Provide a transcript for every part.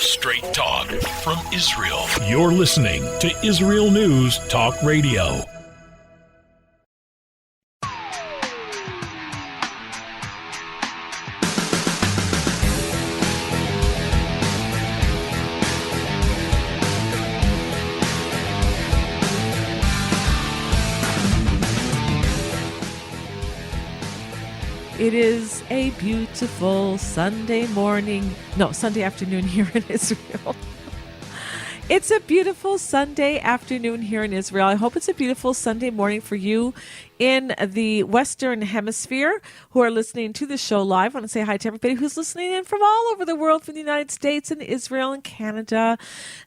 Straight talk from Israel. You're listening to Israel News Talk Radio. It is a beautiful Sunday afternoon here in Israel. It's a beautiful Sunday afternoon here in Israel. I hope it's a beautiful Sunday morning for you in the Western Hemisphere who are listening to the show live. I want to say hi to everybody who's listening in from all over the world, from the United States and Israel and Canada,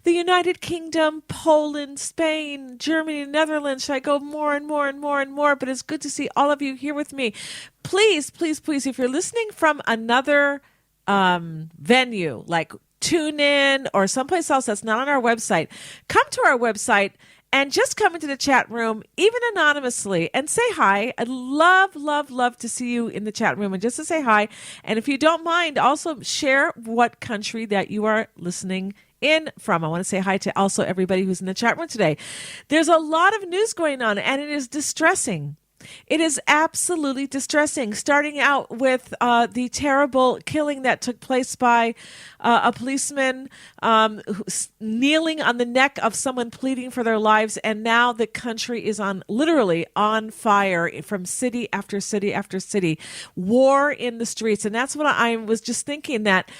the United Kingdom, Poland, Spain, Germany, Netherlands. Should I go more and more and more and more? But it's good to see all of you here with me. Please, please, please, if you're listening from another venue, like TuneIn or someplace else that's not on our website, come to our website and just come into the chat room, even anonymously, and say hi. I'd love, love, love to see you in the chat room and just to say hi. And if you don't mind, also share what country that you are listening in from. I want to say hi to also everybody who's in the chat room today. There's a lot of news going on, and it is distressing. It is absolutely distressing, starting out with the terrible killing that took place by a policeman kneeling on the neck of someone pleading for their lives. And now the country is literally on fire from city after city after city. War in the streets. And that's what I was just thinking, that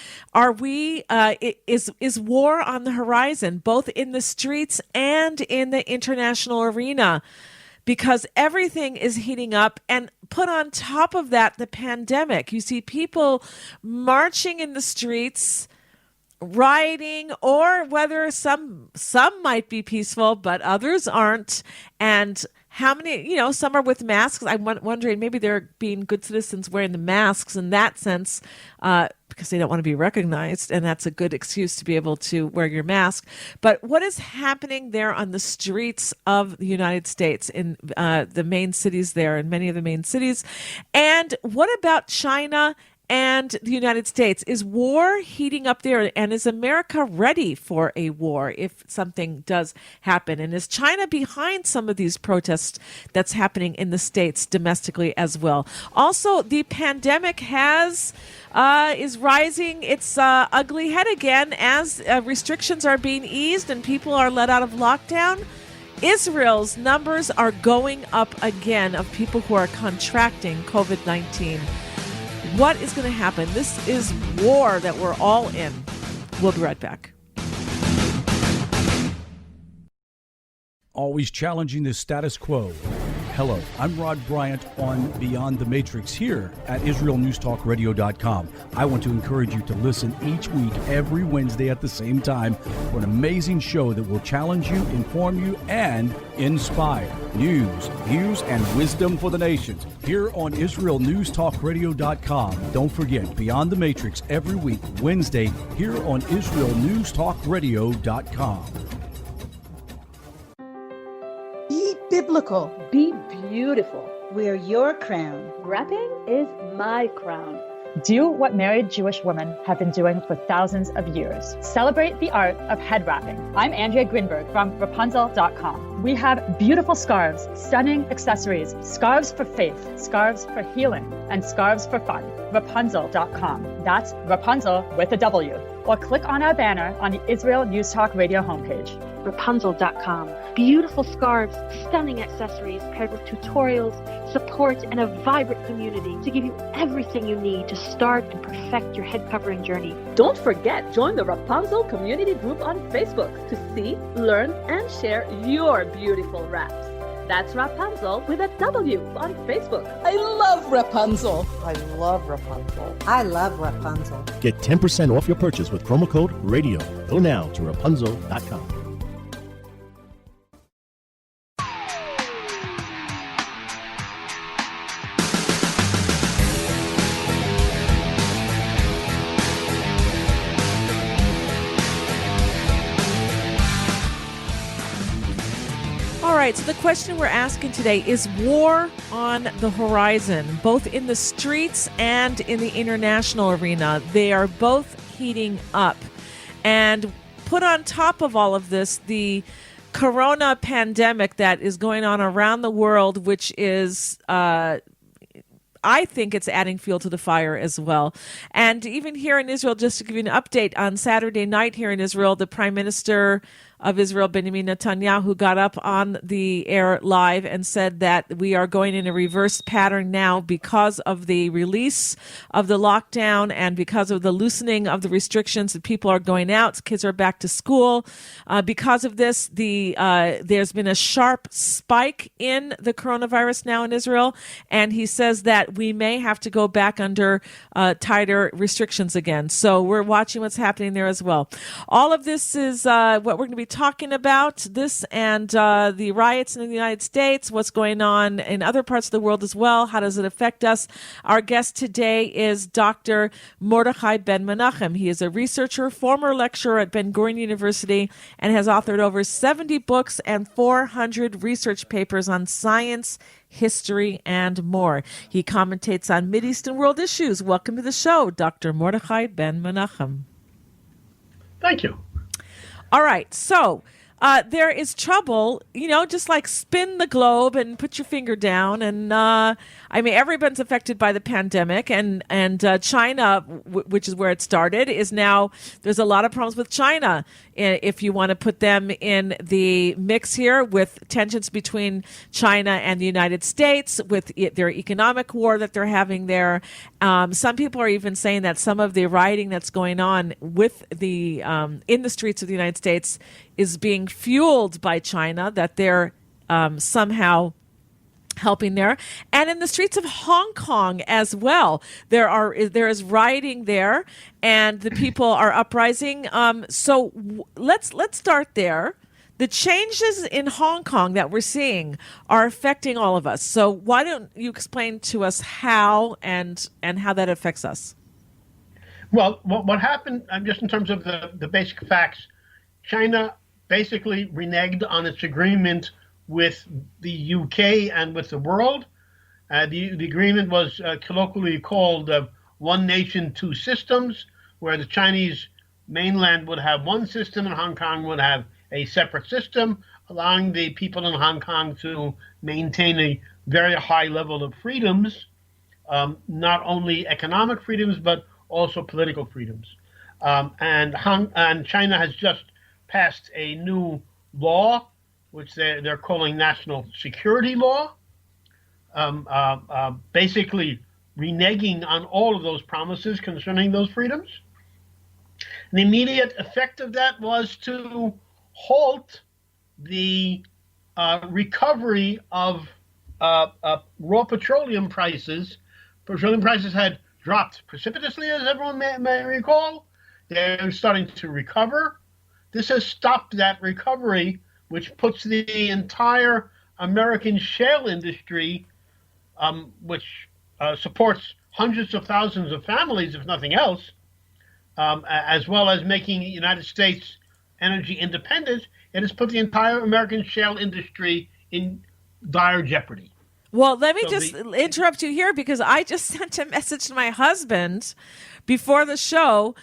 is war on the horizon, both in the streets and in the international arena? Because everything is heating up, and put on top of that the pandemic. You see people marching in the streets, rioting, or whether some might be peaceful, but others aren't. And how many, some are with masks. I'm wondering, maybe they're being good citizens wearing the masks in that sense, because they don't want to be recognized, and that's a good excuse to be able to wear your mask. But what is happening there on the streets of the United States, in the main cities there, in many of the main cities? And what about China and the United States? Is war heating up there? And is America ready for a war if something does happen? And is China behind some of these protests that's happening in the States domestically as well? Also, the pandemic is rising its ugly head again as restrictions are being eased and people are let out of lockdown. Israel's numbers are going up again of people who are contracting COVID-19. What is going to happen? This is war that we're all in. We'll be right back. Always challenging the status quo. Hello, I'm Rod Bryant on Beyond the Matrix here at IsraelNewsTalkRadio.com. I want to encourage you to listen each week, every Wednesday at the same time, for an amazing show that will challenge you, inform you, and inspire. News, views, and wisdom for the nations here on IsraelNewsTalkRadio.com. Don't forget, Beyond the Matrix every week, Wednesday, here on IsraelNewsTalkRadio.com. Be biblical. Be beautiful. Wear your crown. Wrapping is my crown. Do what married Jewish women have been doing for thousands of years. Celebrate the art of head wrapping. I'm Andrea Grinberg from Rapunzel.com. We have beautiful scarves, stunning accessories, scarves for faith, scarves for healing, and scarves for fun. Rapunzel.com. That's Rapunzel with a W. Or click on our banner on the Israel News Talk Radio homepage. Rapunzel.com. Beautiful scarves, stunning accessories paired with tutorials, support, and a vibrant community to give you everything you need to start and perfect your head covering journey. Don't forget, join the Rapunzel community group on Facebook to see, learn, and share your beautiful wraps. That's Rapunzel with a W on Facebook. I love Rapunzel. I love Rapunzel. I love Rapunzel. Get 10% off your purchase with promo code RADIO. Go now to Rapunzel.com. All right, so the question we're asking today is war on the horizon, both in the streets and in the international arena. They are both heating up. And put on top of all of this, the corona pandemic that is going on around the world, which is, I think it's adding fuel to the fire as well. And even here in Israel, just to give you an update, on Saturday night here in Israel, the Prime Minister of Israel, Benjamin Netanyahu, got up on the air live and said that we are going in a reverse pattern now because of the release of the lockdown and because of the loosening of the restrictions that people are going out, kids are back to school. Because of this, there's been a sharp spike in the coronavirus now in Israel, and he says that we may have to go back under tighter restrictions again. So we're watching what's happening there as well. All of this is what we're going to be talking about, this and the riots in the United States, what's going on in other parts of the world as well. How does it affect us? Our guest today is Dr. Mordechai Ben-Menachem. He is a researcher, former lecturer at Ben-Gurion University, and has authored over 70 books and 400 research papers on science, history, and more. He commentates on Mideastern world issues. Welcome to the show, Dr. Mordechai Ben-Menachem. Thank you. All right, so there is trouble, just like spin the globe and put your finger down. And everyone's affected by the pandemic, and China, which is where it started, is now, there's a lot of problems with China. If you want to put them in the mix here, with tensions between China and the United States, with their economic war that they're having there. Some people are even saying that some of the rioting that's going on with the in the streets of the United States is being fueled by China, that they're somehow helping there. And in the streets of Hong Kong as well, there is rioting there, and the people are uprising. So let's start there. The changes in Hong Kong that we're seeing are affecting all of us. So why don't you explain to us how and how that affects us? Well, what happened, just in terms of the basic facts, China basically reneged on its agreement with the UK and with the world. The agreement was colloquially called One Nation, Two Systems, where the Chinese mainland would have one system and Hong Kong would have a separate system, allowing the people in Hong Kong to maintain a very high level of freedoms, not only economic freedoms, but also political freedoms. And China has just passed a new law, which they're calling national security law, basically reneging on all of those promises concerning those freedoms. And the immediate effect of that was to halt the recovery of raw petroleum prices. Petroleum prices had dropped precipitously, as everyone may recall. They're starting to recover. This has stopped that recovery, which puts the entire American shale industry, which supports hundreds of thousands of families, if nothing else, as well as making the United States energy independent, it has put the entire American shale industry in dire jeopardy. Well, let me interrupt you here, because I just sent a message to my husband before the show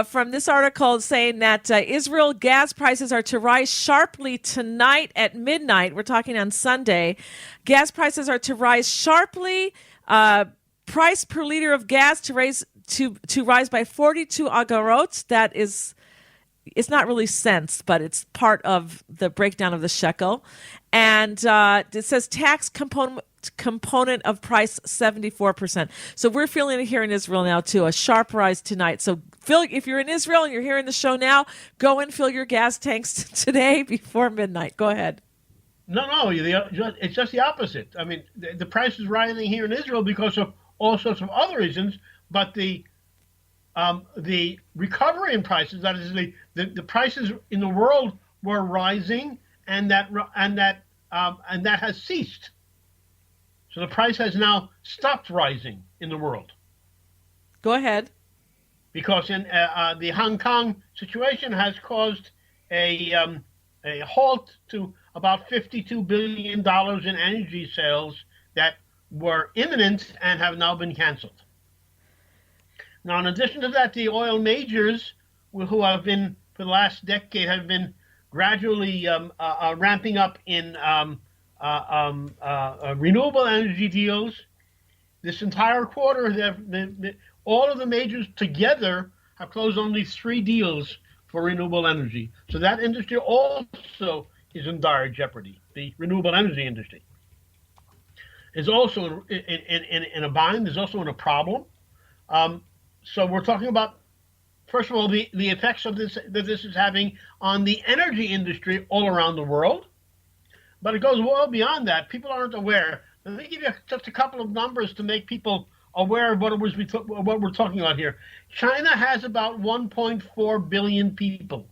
from this article saying that Israel gas prices are to rise sharply tonight at midnight. We're talking on Sunday. Gas prices are to rise sharply. Price per liter of gas to rise by 42 agarot. That is, it's not really cents, but it's part of the breakdown of the shekel. And it says tax component of price 74%. So we're feeling it here in Israel now too, a sharp rise tonight. So if you're in Israel and you're hearing the show now, go and fill your gas tanks today before midnight. Go ahead. No, it's just the opposite. I mean, the price is rising here in Israel because of all sorts of other reasons, but the recovery in prices, that is, the prices in the world were rising, and that has ceased. So the price has now stopped rising in the world. Go ahead. Because in the Hong Kong situation has caused a halt to about $52 billion in energy sales that were imminent and have now been canceled. Now, in addition to that, the oil majors, who have been for the last decade have been gradually ramping up in renewable energy deals. This entire quarter, all of the majors together have closed only 3 deals for renewable energy. So that industry also is in dire jeopardy. The renewable energy industry is also in a bind, is also in a problem. So we're talking about, first of all, the effects of this that this is having on the energy industry all around the world. But it goes well beyond that. People aren't aware. Let me give you just a couple of numbers to make people aware of what we're talking about here. China has about 1.4 billion people.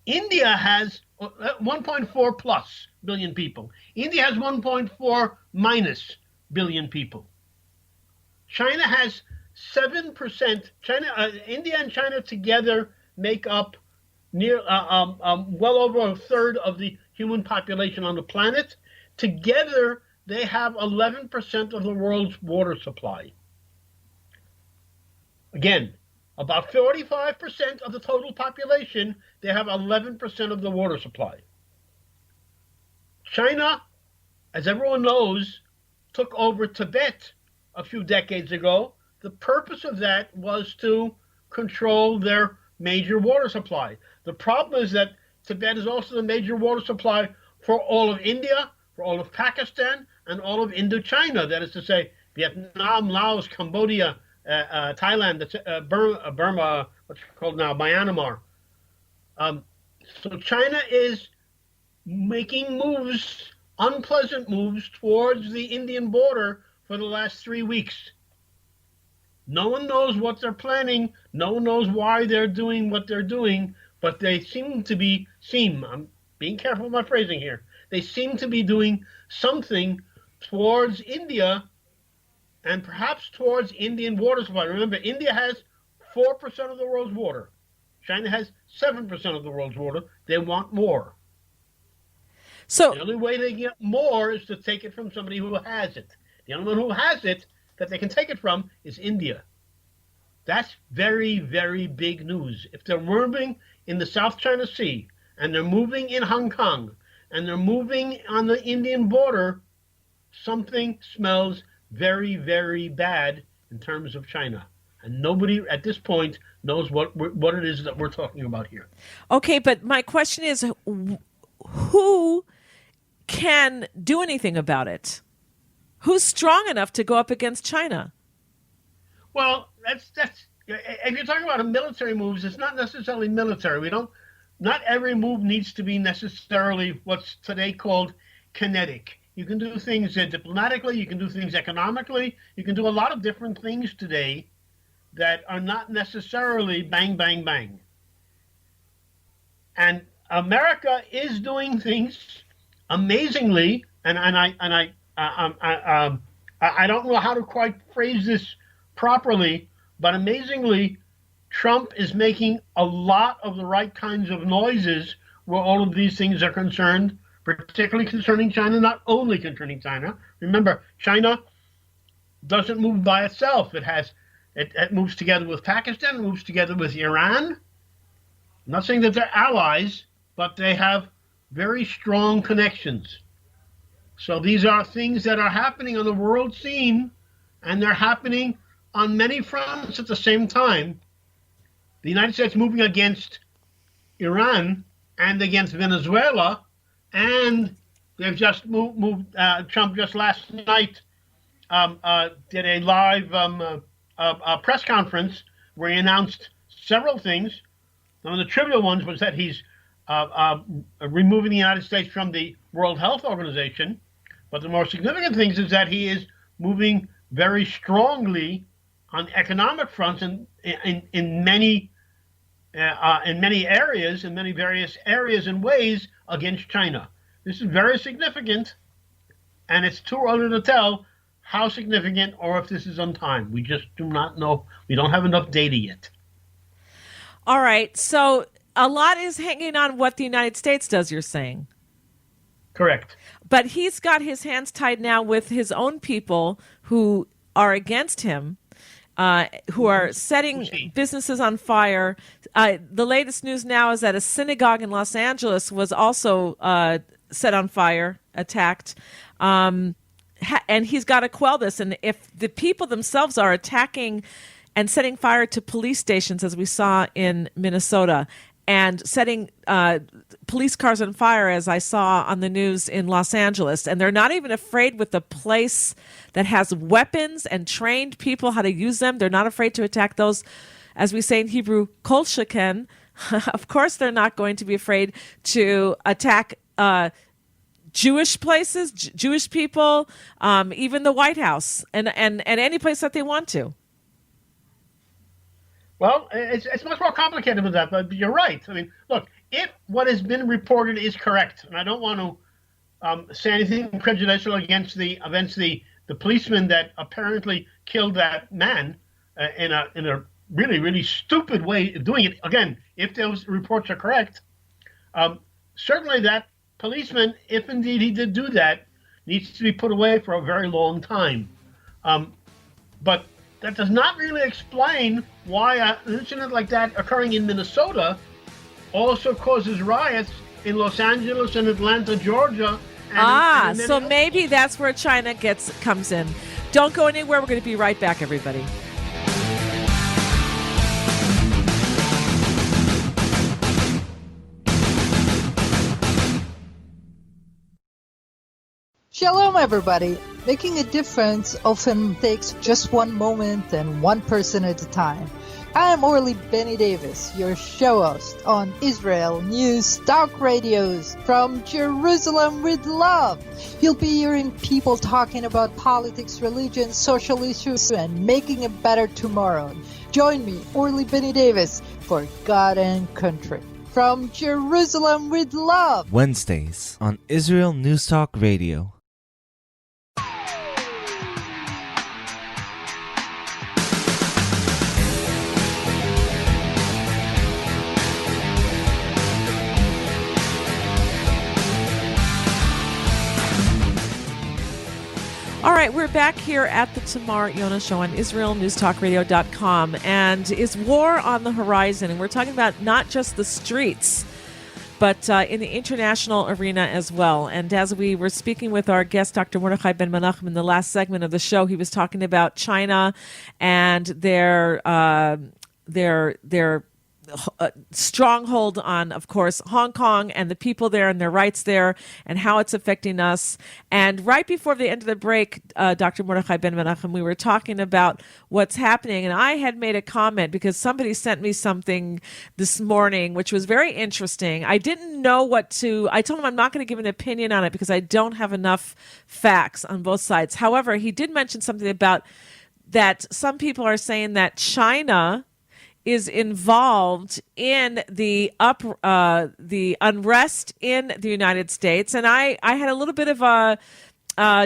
India has 1.4 plus billion people. India has 1.4 minus billion people. China has 7%. India and China together make up well over a third of the human population on the planet. Together, they have 11% of the world's water supply. Again, about 45% of the total population, they have 11% of the water supply. China, as everyone knows, took over Tibet a few decades ago. The purpose of that was to control their major water supply. The problem is that Tibet is also the major water supply for all of India, for all of Pakistan, and all of Indochina. That is to say, Vietnam, Laos, Cambodia, Thailand, Burma, what's it called now, Myanmar. So China is making moves, unpleasant moves, towards the Indian border for the last 3 weeks. No one knows what they're planning. No one knows why they're doing what they're doing, but they I'm being careful with my phrasing here. They seem to be doing something towards India and perhaps towards Indian water supply. Remember, India has 4% of the world's water. China has 7% of the world's water. They want more. So the only way they get more is to take it from somebody who has it. The only one who has it that they can take it from is India. That's very, very big news. If they're moving in the South China Sea, and they're moving in Hong Kong, and they're moving on the Indian border, something smells very, very bad in terms of China. And nobody at this point knows what it is that we're talking about here. Okay, but my question is, who can do anything about it? Who's strong enough to go up against China? Well, that's if you're talking about military moves, it's not necessarily military. Not every move needs to be necessarily what's today called kinetic. You can do things diplomatically, you can do things economically, you can do a lot of different things today that are not necessarily bang, bang, bang. And America is doing things amazingly, and I don't know how to quite phrase this properly, but amazingly, Trump is making a lot of the right kinds of noises where all of these things are concerned, particularly concerning China, not only concerning China. Remember, China doesn't move by itself. It moves together with Pakistan, it moves together with Iran. I'm not saying that they're allies, but they have very strong connections. So these are things that are happening on the world scene, and they're happening on many fronts at the same time. The United States moving against Iran and against Venezuela, and they've just moved. Trump just last night did a live press conference where he announced several things. One of the trivial ones was that he's removing the United States from the World Health Organization. But the more significant things is that he is moving very strongly on economic fronts in many areas, in many various areas and ways against China. This is very significant, and it's too early to tell how significant or if this is on time. We just do not know. We don't have enough data yet. All right. So a lot is hanging on what the United States does, you're saying. Correct. But he's got his hands tied now with his own people who are against him. who are setting businesses on fire. The latest news now is that a synagogue in Los Angeles was also set on fire, attacked. And he's got to quell this. And if the people themselves are attacking and setting fire to police stations, as we saw in Minnesota, and setting police cars on fire, as I saw on the news in Los Angeles, and they're not even afraid with a place that has weapons and trained people how to use them. They're not afraid to attack those, as we say in Hebrew, kol sheken. Of course, they're not going to be afraid to attack Jewish places, Jewish people, even the White House, and any place that they want to. Well, it's much more complicated than that, but you're right. I mean, look, if what has been reported is correct, and I don't want to say anything prejudicial against the policeman that apparently killed that man in a really, really stupid way of doing it. Again, if those reports are correct, certainly that policeman, if indeed he did do that, needs to be put away for a very long time. But that does not really explain why an incident like that occurring in Minnesota also causes riots in Los Angeles and Atlanta, Georgia. And so maybe that's where China comes in. Don't go anywhere. We're going to be right back, everybody. Shalom, everybody. Making a difference often takes just one moment and one person at a time. I am Orly Benny Davis, your show host on Israel News Talk Radios from Jerusalem with love. You'll be hearing people talking about politics, religion, social issues, and making a better tomorrow. Join me, Orly Benny Davis, for God and Country. From Jerusalem with love. Wednesdays on Israel News Talk Radio. All right, we're back here at the Tamar Yonah Show on IsraelNewsTalkRadio.com, and is war on the horizon? And we're talking about not just the streets, but in the international arena as well. And as we were speaking with our guest, Dr. Mordechai Ben-Menachem, in the last segment of the show, he was talking about China and their stronghold on, of course, Hong Kong and the people there and their rights there and how it's affecting us. And right before the end of the break, Dr. Mordechai Ben-Menachem, we were talking about what's happening. And I had made a comment because somebody sent me something this morning, which was very interesting. I didn't know I told him I'm not going to give an opinion on it because I don't have enough facts on both sides. However, he did mention something about that some people are saying that China is involved in the unrest in the United States. And I had a little bit of a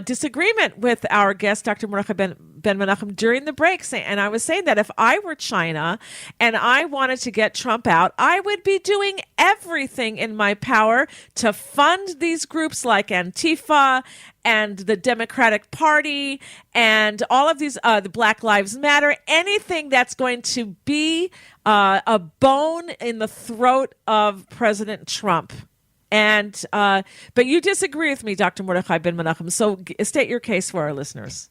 disagreement with our guest, Dr. Mordechai Ben-Menachem, during the break. And I was saying that if I were China and I wanted to get Trump out, I would be doing everything in my power to fund these groups like Antifa and the Democratic Party and all of these, the Black Lives Matter, anything that's going to be a bone in the throat of President Trump. And but you disagree with me, Dr. Mordechai Ben-Menachem. So state your case for our listeners.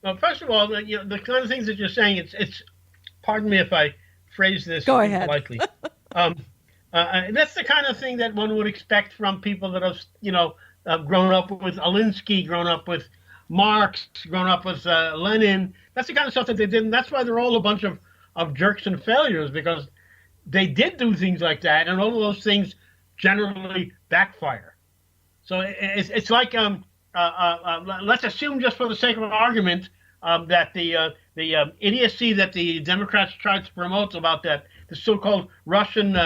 Well, first of all, the kind of things that you're saying, it's pardon me if I phrase this politely. That's the kind of thing that one would expect from people that have, grown up with Alinsky, grown up with Marx, grown up with Lenin. That's the kind of stuff that they did, and that's why they're all a bunch of jerks and failures, because they did do things like that, and all of those things generally backfire. So it's like let's assume, just for the sake of an argument, that the idiocy that the Democrats tried to promote about the so-called Russian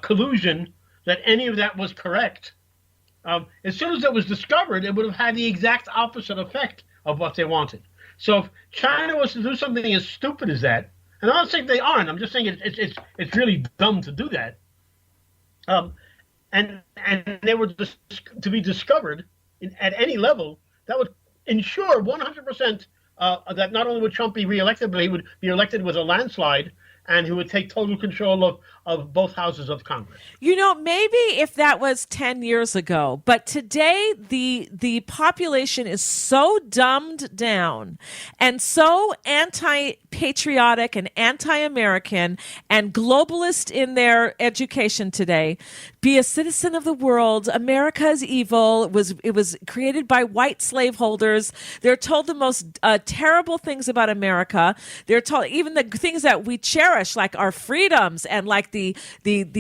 collusion, that any of that was correct. As soon as it was discovered, it would have had the exact opposite effect of what they wanted. So if China was to do something as stupid as that, and I'm not saying they aren't, I'm just saying it's really dumb to do that. And they were to be discovered at any level, that would ensure 100% that not only would Trump be reelected, but he would be elected with a landslide, and he would take total control of both houses of Congress. Maybe if that was 10 years ago, but today the population is so dumbed down and so anti-patriotic and anti-American and globalist in their education today. Be a citizen of the world. America is evil. It was created by white slaveholders. They're told the most terrible things about America. They're told even the things that we cherish, like our freedoms and like the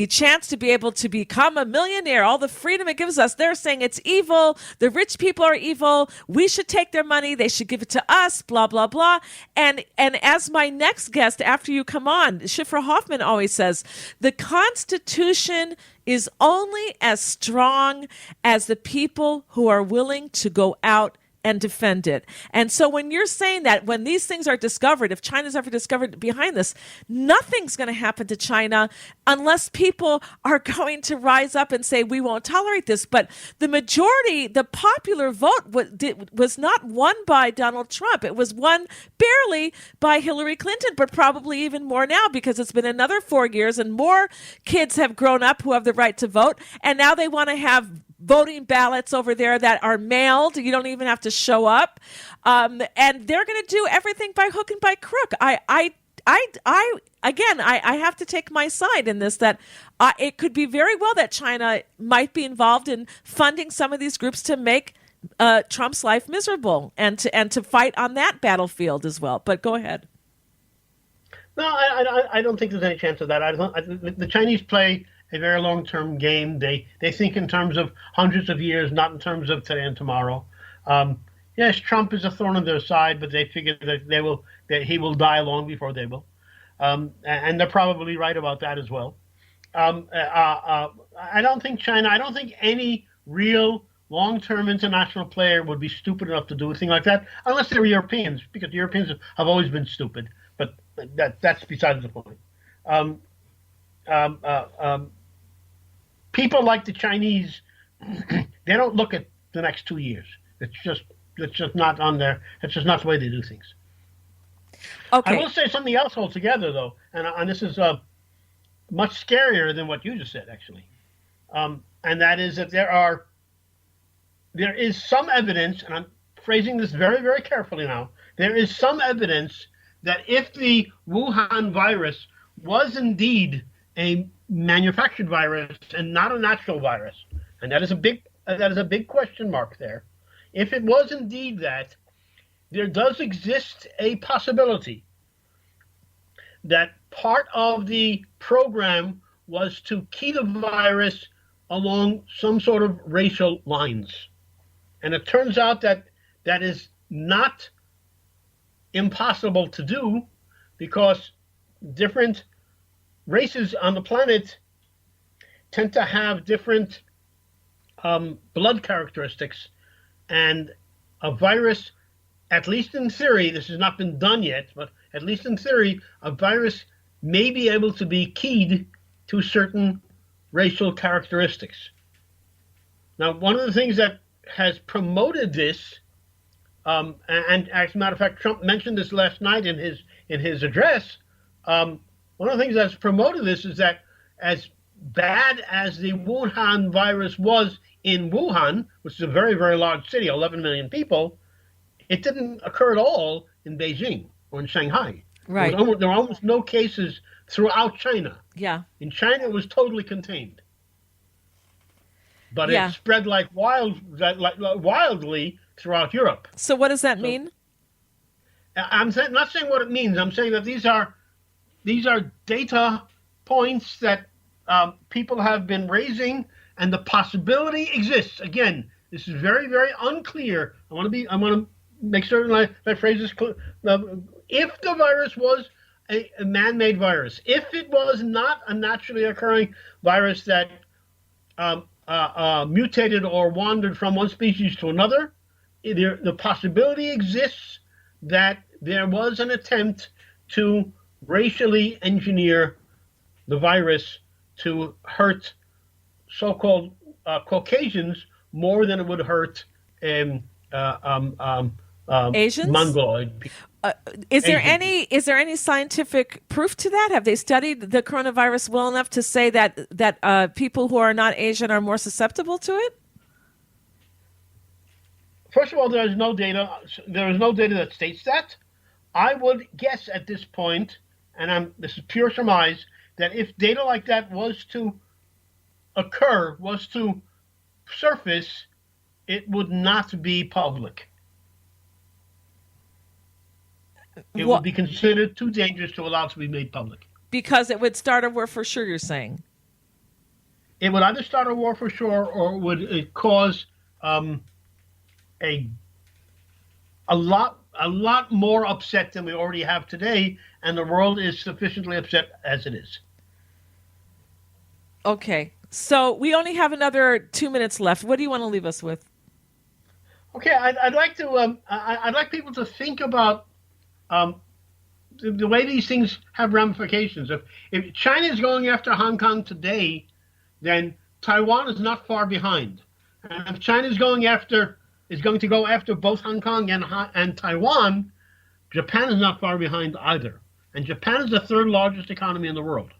chance to be able to become a millionaire, all the freedom it gives us. They're saying it's evil. The rich people are evil. We should take their money. They should give it to us, blah, blah, blah. And as my next guest after you come on, Schiffer Hoffman always says, the Constitution is only as strong as the people who are willing to go out and defend it. And so when you're saying that, when these things are discovered, if China's ever discovered behind this, nothing's going to happen to China unless people are going to rise up and say, we won't tolerate this. But the majority, the popular vote was not won by Donald Trump. It was won barely by Hillary Clinton, but probably even more now because it's been another 4 years and more kids have grown up who have the right to vote. And now they want to have voting ballots over there that are mailed. You don't even have to show up. And they're going to do everything by hook and by crook. I have to take my side in this, that it could be very well that China might be involved in funding some of these groups to make Trump's life miserable and to fight on that battlefield as well. But go ahead. No, I don't think there's any chance of that. The Chinese play a very long-term game. They think in terms of hundreds of years, not in terms of today and tomorrow. Yes, Trump is a thorn on their side, but they figure that he will die long before they will, and they're probably right about that as well. I don't think China. I don't think any real long-term international player would be stupid enough to do a thing like that, unless they're Europeans, because the Europeans have always been stupid. But that's besides the point. People like the Chinese, they don't look at the next 2 years. It's just not on there. It's just not the way they do things. Okay. I will say something else altogether, though, and this is much scarier than what you just said, actually, and that is that there is some evidence, and I'm phrasing this very, very carefully now. There is some evidence that if the Wuhan virus was indeed a manufactured virus and not a natural virus, and that is a big question mark there. If it was indeed that, there does exist a possibility that part of the program was to key the virus along some sort of racial lines. And it turns out that that is not impossible to do, because different races on the planet tend to have different blood characteristics, and a virus, at least in theory, this has not been done yet, but at least in theory, a virus may be able to be keyed to certain racial characteristics. Now, one of the things that has promoted this, and as a matter of fact, Trump mentioned this last night in his address, one of the things that's promoted this is that as bad as the Wuhan virus was in Wuhan, which is a very, very large city, 11 million people, it didn't occur at all in Beijing or in Shanghai. Right. There were almost no cases throughout China. Yeah. In China, it was totally contained. But it spread like wildly throughout Europe. So what does that mean? I'm not saying what it means. I'm saying that these are data points that people have been raising, and the possibility exists. Again, this is very, very unclear. I want to make certain that phrase is clear. If the virus was a man-made virus, if it was not a naturally occurring virus that mutated or wandered from one species to another, the possibility exists that there was an attempt to racially engineer the virus to hurt so-called Caucasians more than it would hurt Asians? Mongoloid people. Is there any scientific proof to that? Have they studied the coronavirus well enough to say that people who are not Asian are more susceptible to it? First of all, there is no data. There is no data that states that. I would guess at this point, and this is pure surmise, that if data like that was to occur, was to surface, it would not be public. It would be considered too dangerous to allow to be made public. Because it would start a war for sure, you're saying? It would either start a war for sure, or would it cause a lot more upset than we already have today, and the world is sufficiently upset as it is. Okay, so we only have another 2 minutes left. What do you want to leave us with? Okay, I'd like to. I'd like people to think about the way these things have ramifications. If China is going after Hong Kong today, then Taiwan is not far behind. And if China is going to go after both Hong Kong and Taiwan, Japan is not far behind either. And Japan is the third largest economy in the world.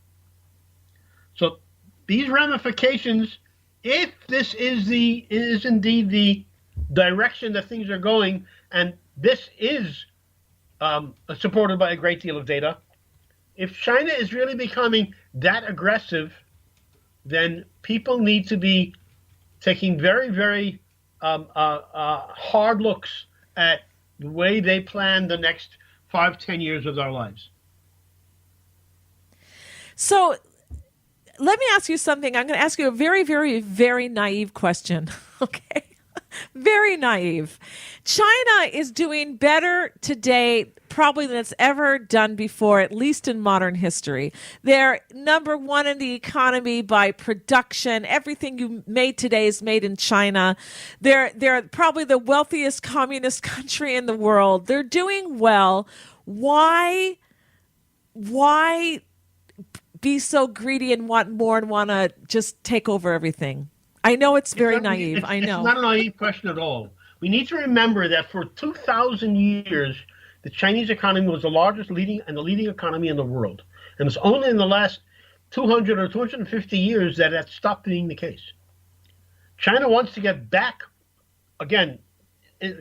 So these ramifications, if this is indeed the direction that things are going, and this is supported by a great deal of data, if China is really becoming that aggressive, then people need to be taking very, very hard looks at the way they plan the next 5-10 years of their lives. So let me ask you something. I'm going to ask you a very, very, very naive question. Okay? Very naive. China is doing better today probably than it's ever done before, at least in modern history. They're number one in the economy by production. Everything you made today is made in China. They're probably the wealthiest communist country in the world. They're doing well. Why be so greedy and want more and want to just take over everything? I know it's very naive. I know. It's not a naive question at all. We need to remember that for 2,000 years, the Chinese economy was the largest leading economy in the world. And it's only in the last 200 or 250 years that that stopped being the case. China wants to get back, again,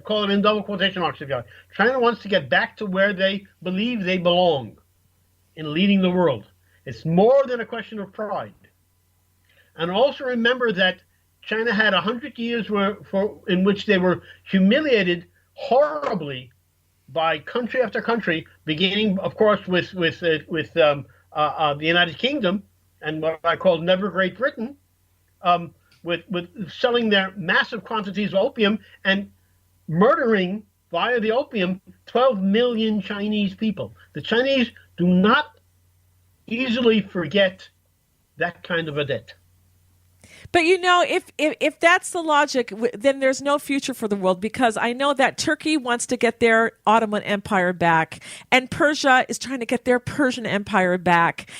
call it in double quotation marks if you like. China wants to get back to where they believe they belong in leading the world. It's more than a question of pride. And also remember that China had 100 years in which they were humiliated horribly by country after country, beginning, of course, with the United Kingdom and what I call Never Great Britain, with selling their massive quantities of opium and murdering via the opium 12 million Chinese people. The Chinese do not easily forget that kind of a debt. But if that's the logic, then there's no future for the world, because I know that Turkey wants to get their Ottoman Empire back, and Persia is trying to get their Persian Empire back,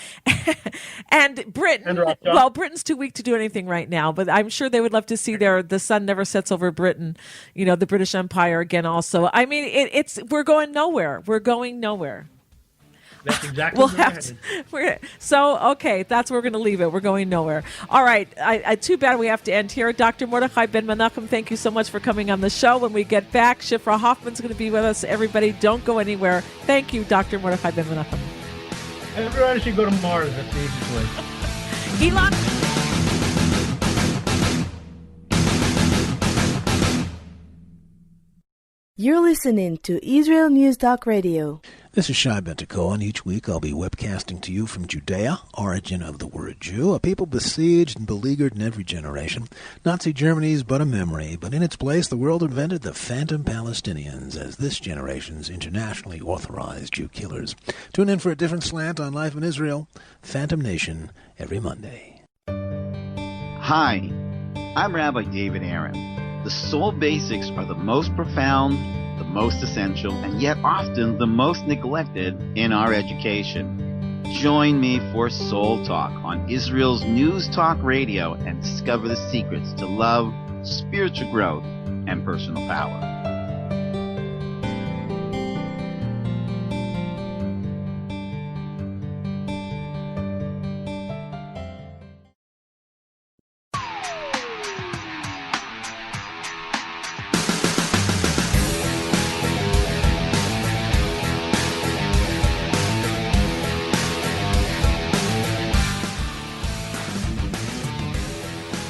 and Britain. Well, Britain's too weak to do anything right now, but I'm sure they would love to see the sun never sets over Britain, the British Empire again. Also, I mean, we're going nowhere. We're going nowhere. That's exactly okay, that's where we're going to leave it. We're going nowhere. All right. Too bad we have to end here. Dr. Mordechai Ben-Menachem, thank you so much for coming on the show. When we get back, Shifra Hoffman's going to be with us. Everybody, don't go anywhere. Thank you, Dr. Mordechai Ben-Menachem. Everyone should go to Mars. That's the easiest way. Elon. You're listening to Israel News Talk Radio. This is Shai Ben-Tekoa, and each week I'll be webcasting to you from Judea, origin of the word Jew, a people besieged and beleaguered in every generation. Nazi Germany's but a memory, but in its place the world invented the phantom Palestinians as this generation's internationally authorized Jew killers. Tune in for a different slant on life in Israel, Phantom Nation, every Monday. Hi, I'm Rabbi David Aaron. The soul basics are the most profound, the most essential, and yet often the most neglected in our education. Join me for Soul Talk on Israel's News Talk Radio and discover the secrets to love, spiritual growth, and personal power.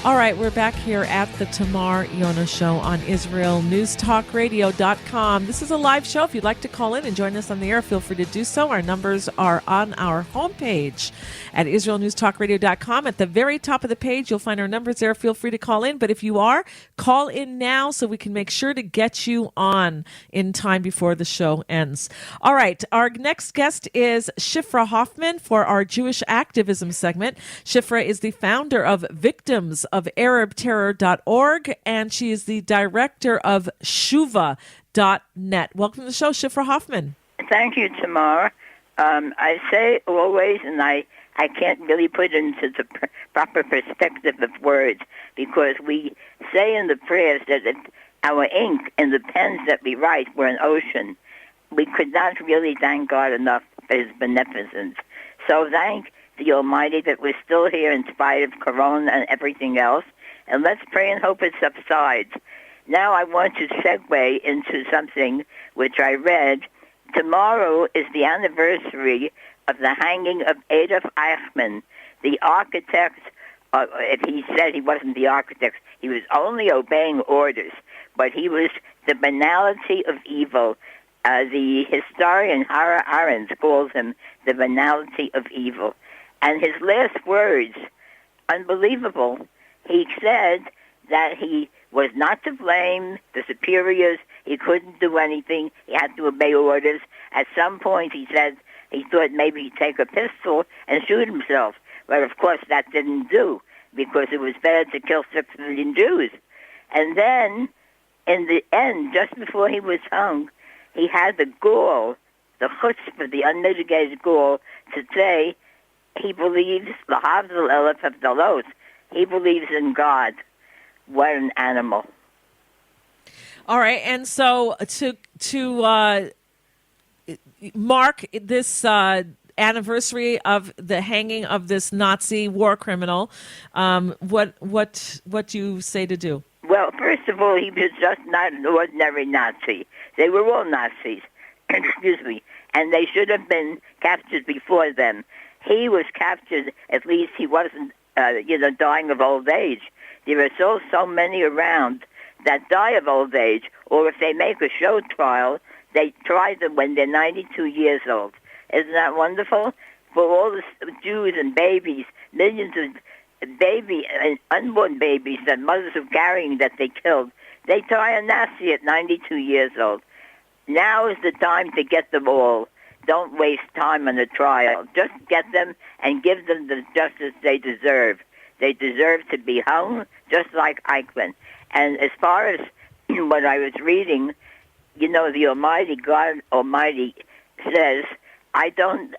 All right, we're back here at the Tamar Yonah Show on IsraelNewsTalkRadio.com. This is a live show. If you'd like to call in and join us on the air, feel free to do so. Our numbers are on our homepage at IsraelNewsTalkRadio.com. At the very top of the page, you'll find our numbers there. Feel free to call in. But if you are, call in now so we can make sure to get you on in time before the show ends. All right, our next guest is Shifra Hoffman for our Jewish Activism segment. Shifra is the founder of Victims of ArabTerror.org, and she is the director of Shuva.net. Welcome to the show, Shifra Hoffman. Thank you, Tamar. I say always, and I can't really put it into the proper perspective of words, because we say in the prayers that our ink and the pens that we write were an ocean. We could not really thank God enough for his beneficence. So thank the Almighty that we're still here in spite of Corona and everything else. And let's pray and hope it subsides. Now I want to segue into something which I read. Tomorrow is the anniversary of the hanging of Adolf Eichmann, the architect. If he said he wasn't the architect, he was only obeying orders, but he was the banality of evil. The historian Hannah Arendt calls him the banality of evil. And his last words, unbelievable, he said that he was not to blame, the superiors, he couldn't do anything, he had to obey orders. At some point he said he thought maybe he'd take a pistol and shoot himself. But of course that didn't do, because it was better to kill 6 million Jews. And then, in the end, just before he was hung, he had the gall, the chutzpah, the unmitigated gall, to say he believes, l'havdil elef havdalos, he believes in God. What an animal. All right, and so to mark this anniversary of the hanging of this Nazi war criminal, what do you say to do? Well, first of all, he was just not an ordinary Nazi. They were all Nazis, excuse me, and they should have been captured before them. He was captured, at least he wasn't, dying of old age. There are so many around that die of old age, or if they make a show trial, they try them when they're 92 years old. Isn't that wonderful? For all the Jews and babies, millions of and unborn babies that mothers are carrying that they killed, they die a Nazi at 92 years old. Now is the time to get them all. Don't waste time on the trial. Just get them and give them the justice they deserve. They deserve to be hung, just like Eichmann. And as far as what I was reading, the Almighty God Almighty says, I don't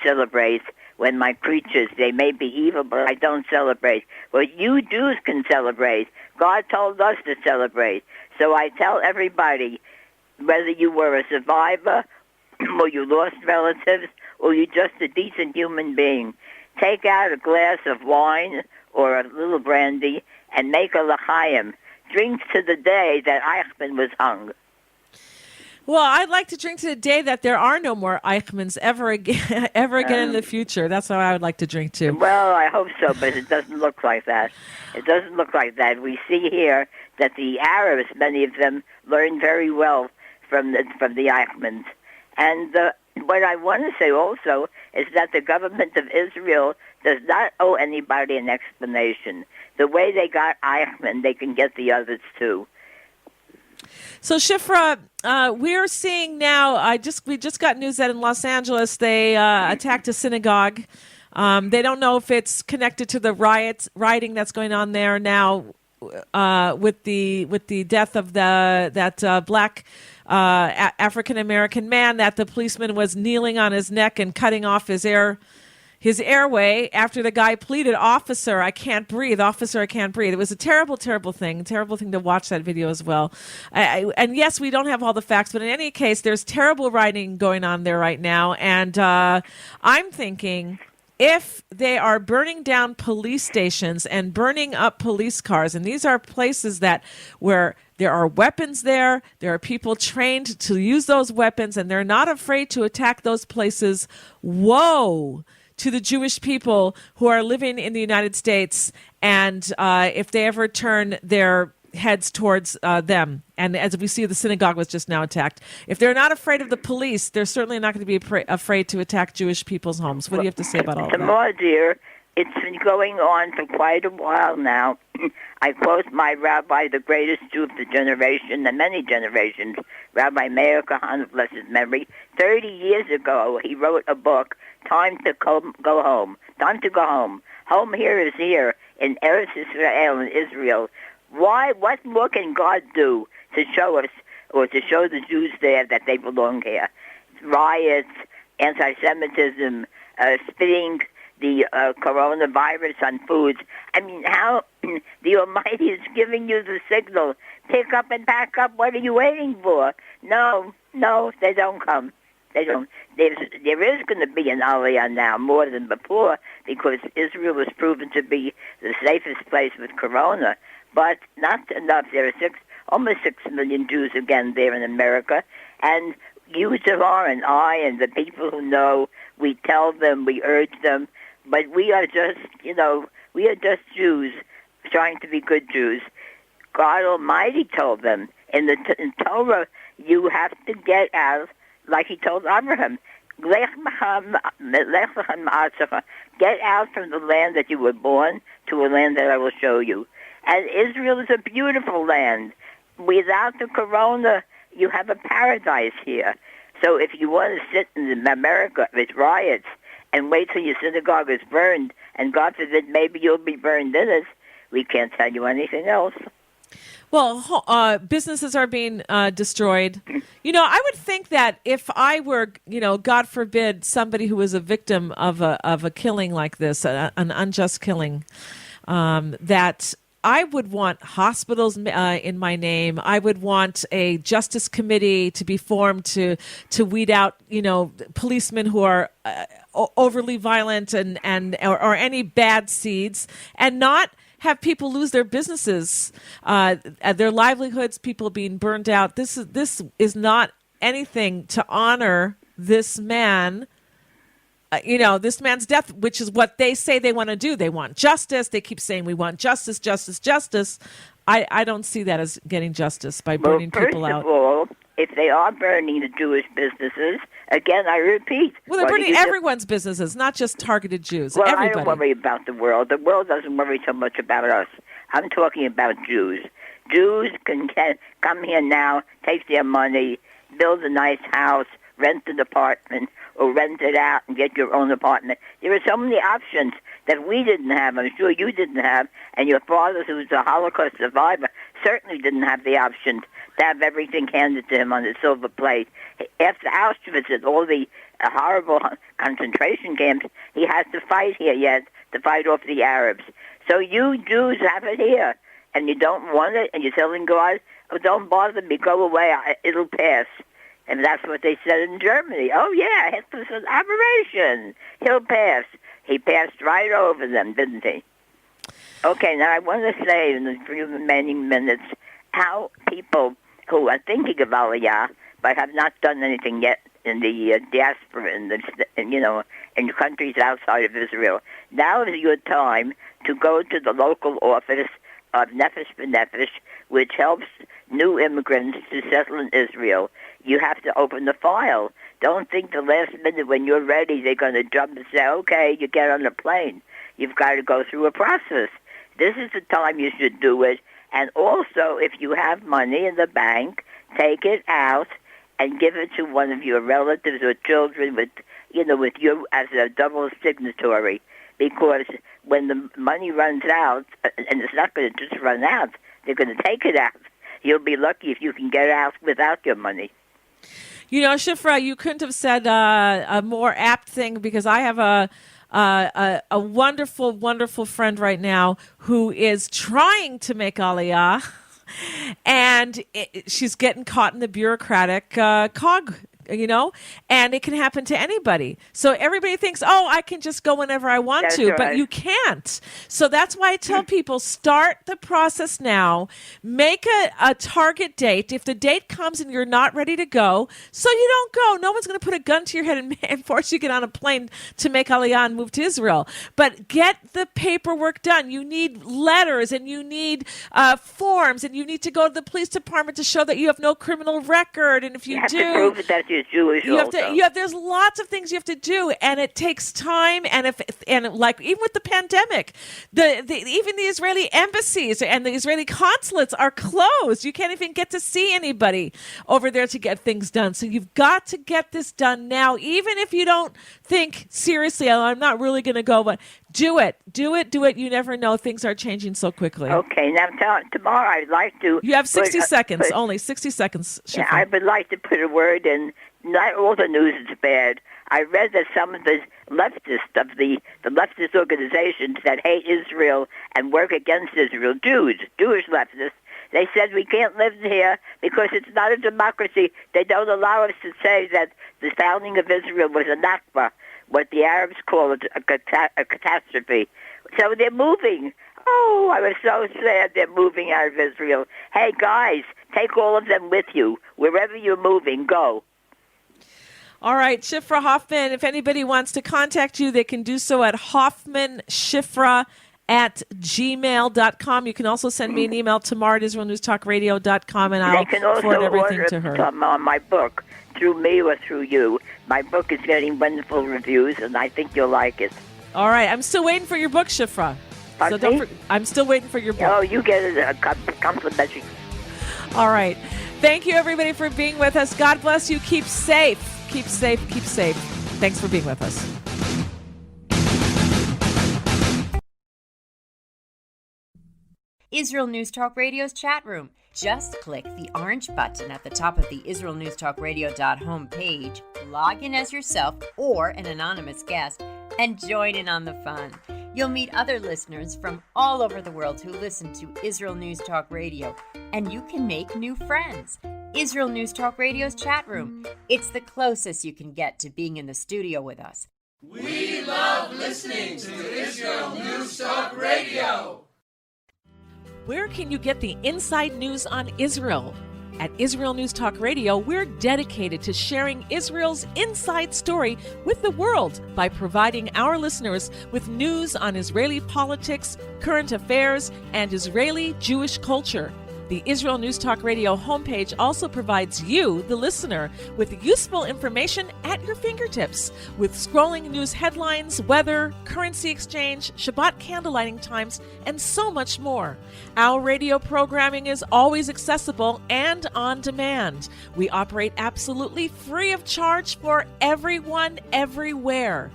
celebrate when my creatures, they may be evil, but I don't celebrate. But you Jews can celebrate. God told us to celebrate. So I tell everybody, whether you were a survivor or you lost relatives or you're just a decent human being, take out a glass of wine or a little brandy and make a l'chaim. Drink to the day that Eichmann was hung. Well, I'd like to drink to the day that there are no more Eichmanns ever again in the future. That's how I would like to drink to. Well, I hope so, but it doesn't look like that. It doesn't look like that. We see here that the Arabs, many of them, learned very well from the Eichmanns. And what I want to say also is that the government of Israel does not owe anybody an explanation. The way they got Eichmann, they can get the others too. So, Shifra, we're seeing now, we just got news that in Los Angeles they attacked a synagogue. They don't know if it's connected to the rioting that's going on there now with the death of that black African-American man, that the policeman was kneeling on his neck and cutting off his airway after the guy pleaded, "Officer, I can't breathe. Officer, I can't breathe." It was a terrible, terrible thing to watch that video as well. And yes, we don't have all the facts, but in any case, there's terrible writing going on there right now. And I'm thinking, if they are burning down police stations and burning up police cars, and these are places where there are weapons there are people trained to use those weapons, and they're not afraid to attack those places, woe to the Jewish people who are living in the United States, and if they ever turn their heads towards them. And as we see, the synagogue was just now attacked. If they're not afraid of the police, they're certainly not going to be afraid to attack Jewish people's homes. What do you have to say about all that? Tamar, dear, it's been going on for quite a while now. I quote my rabbi, the greatest Jew of the generation, and many generations, Rabbi Meir Kahan of blessed memory. 30 years ago, he wrote a book, Time to Go Home. Time to Go Home. Home here is here in Eretz Israel in Israel. Why? What more can God do to show us, or to show the Jews there that they belong here? Riots, anti-Semitism, spitting the coronavirus on foods. I mean, how the Almighty is giving you the signal. Pick up and pack up. What are you waiting for? No, they don't come. They don't. There is going to be an aliyah now more than before because Israel was proven to be the safest place with corona. But not enough. There are almost 6 million Jews again there in America. And you, Tamar, and I, and the people who know, we tell them, we urge them. But we are just, we are just Jews trying to be good Jews. God Almighty told them in Torah, you have to get out, like he told Abraham, get out from the land that you were born to a land that I will show you. And Israel is a beautiful land. Without the corona, you have a paradise here. So if you want to sit in America with riots and wait till your synagogue is burned, and God forbid maybe you'll be burned in it, we can't tell you anything else. Well, businesses are being destroyed. I would think that if I were, God forbid, somebody who was a victim of a killing like this, an unjust killing, that I would want hospitals in my name. I would want a justice committee to be formed to weed out, policemen who are overly violent or any bad seeds, and not have people lose their businesses, their livelihoods, people being burned out. This is not anything to honor this man. This man's death, which is what they say they want to do. They want justice. They keep saying, we want justice, justice, justice. I don't see that as getting justice by burning people out. First of all, if they are burning the Jewish businesses, again, I repeat. Well, they're burning everyone's businesses, not just targeted Jews. Well, everybody. I don't worry about the world. The world doesn't worry so much about us. I'm talking about Jews. Jews can come here now, take their money, build a nice house, rent an apartment, or rent it out and get your own apartment. There are so many options that we didn't have. I'm sure you didn't have, and your father, who's a Holocaust survivor, certainly didn't have the option to have everything handed to him on a silver plate. After Auschwitz and all the horrible concentration camps, he has to fight here yet to fight off the Arabs. So you Jews have it here, and you don't want it, and you're telling God, oh, don't bother me, go away, it'll pass. And that's what they said in Germany. Oh, yeah, Hitler's an aberration. He'll pass. He passed right over them, didn't he? Okay, now I want to say in the few remaining minutes how people who are thinking of Aliyah but have not done anything yet in the diaspora, in countries outside of Israel, now is your time to go to the local office of Nefesh B'Nefesh, which helps new immigrants to settle in Israel. You have to open the file. Don't think the last minute when you're ready they're going to jump and say, okay, you get on the plane. You've got to go through a process. This is the time you should do it. And also, if you have money in the bank, take it out and give it to one of your relatives or children with you as a double signatory. Because when the money runs out, and it's not going to just run out, they're going to take it out. You'll be lucky if you can get out without your money. Shifra, you couldn't have said a more apt thing, because I have a wonderful, wonderful friend right now who is trying to make Aliyah, and she's getting caught in the bureaucratic and it can happen to anybody. So everybody thinks, oh, I can just go whenever I want That's to, right. but you can't. So that's why I tell people, start the process now. Make a target date. If the date comes and you're not ready to go, so you don't go. No one's going to put a gun to your head and force you to get on a plane to make Aliyah and move to Israel. But get the paperwork done. You need letters, and you need forms, and you need to go to the police department to show that you have no criminal record. And if you have do, to prove that you're Jewish. there's lots of things you have to do, and it takes time. And like even with the pandemic, even the Israeli embassies and the Israeli consulates are closed. You can't even get to see anybody over there to get things done. So you've got to get this done now, even if you don't think seriously, oh, I'm not really going to go, but do it. You never know. Things are changing so quickly. Okay, now tomorrow I'd like to... You have 60 seconds, only 60 seconds. Yeah, I would like to put a word in. Not all the news is bad. I read that some of the leftists of the leftist organizations that hate Israel and work against Israel, Jewish leftists, they said we can't live here because it's not a democracy. They don't allow us to say that the founding of Israel was a Nakba, what the Arabs call a catastrophe. So they're moving. Oh, I was so sad they're moving out of Israel. Hey, guys, take all of them with you. Wherever you're moving, go. All right, Shifra Hoffman, if anybody wants to contact you, they can do so at hoffmanshifra@gmail.com. You can also send me an email, tamar@israelnewstalkradio.com, and I'll forward everything to her. On my book, through me or through you. My book is getting wonderful reviews, and I think you'll like it. All right, I'm still waiting for your book, Shifra. I'm still waiting for your book. Oh, you get a complimentary. All right. Thank you, everybody, for being with us. God bless you. Keep safe. Keep safe. Keep safe. Thanks for being with us. Israel News Talk Radio's chat room. Just click the orange button at the top of the IsraelNewsTalkRadio.home page, log in as yourself or an anonymous guest, and join in on the fun. You'll meet other listeners from all over the world who listen to Israel News Talk Radio, and you can make new friends. Israel News Talk Radio's chat room. It's the closest you can get to being in the studio with us. We love listening to Israel News Talk Radio. Where can you get the inside news on Israel? At Israel News Talk Radio, we're dedicated to sharing Israel's inside story with the world by providing our listeners with news on Israeli politics, current affairs, and Israeli Jewish culture. The Israel News Talk Radio homepage also provides you, the listener, with useful information at your fingertips, with scrolling news headlines, weather, currency exchange, Shabbat candlelighting times, and so much more. Our radio programming is always accessible and on demand. We operate absolutely free of charge for everyone, everywhere.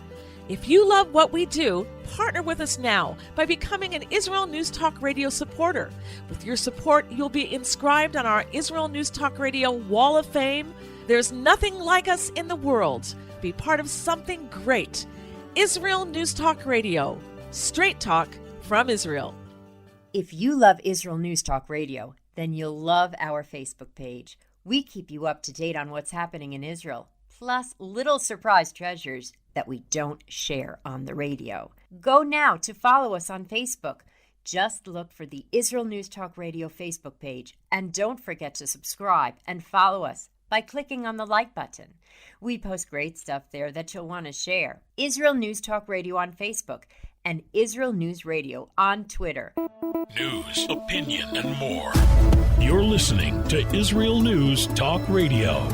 If you love what we do, partner with us now by becoming an Israel News Talk Radio supporter. With your support, you'll be inscribed on our Israel News Talk Radio Wall of Fame. There's nothing like us in the world. Be part of something great. Israel News Talk Radio. Straight talk from Israel. If you love Israel News Talk Radio, then you'll love our Facebook page. We keep you up to date on what's happening in Israel, plus little surprise treasures that we don't share on the radio. Go now to follow us on Facebook. Just look for the Israel News Talk Radio Facebook page, and don't forget to subscribe and follow us by clicking on the like button. We post great stuff there that you'll want to share. Israel News Talk Radio on Facebook and Israel News Radio on Twitter. News, opinion, and more. You're listening to Israel News Talk Radio.